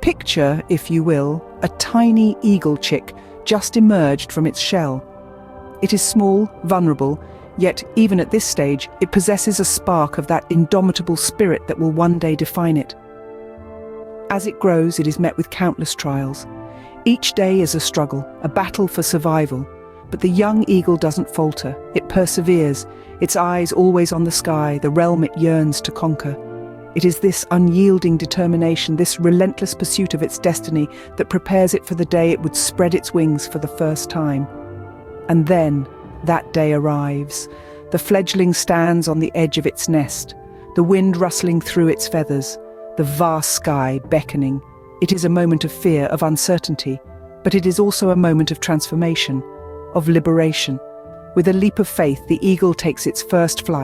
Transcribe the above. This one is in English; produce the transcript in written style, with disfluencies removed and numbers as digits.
Picture, if you will, a tiny eagle chick just emerged from its shell. It is small, vulnerable, yet even at this stage, it possesses a spark of that indomitable spirit that will one day define it. As it grows, it is met with countless trials. Each day is a struggle, a battle for survival. But the young eagle doesn't falter. It perseveres, its eyes always on the sky, the realm it yearns to conquer. It is this unyielding determination, this relentless pursuit of its destiny that prepares it for the day it would spread its wings for the first time. And then, that day arrives. The fledgling stands on the edge of its nest, the wind rustling through its feathers, the vast sky beckoning. It is a moment of fear, of uncertainty, but it is also a moment of transformation, of liberation. With a leap of faith, the eagle takes its first flight.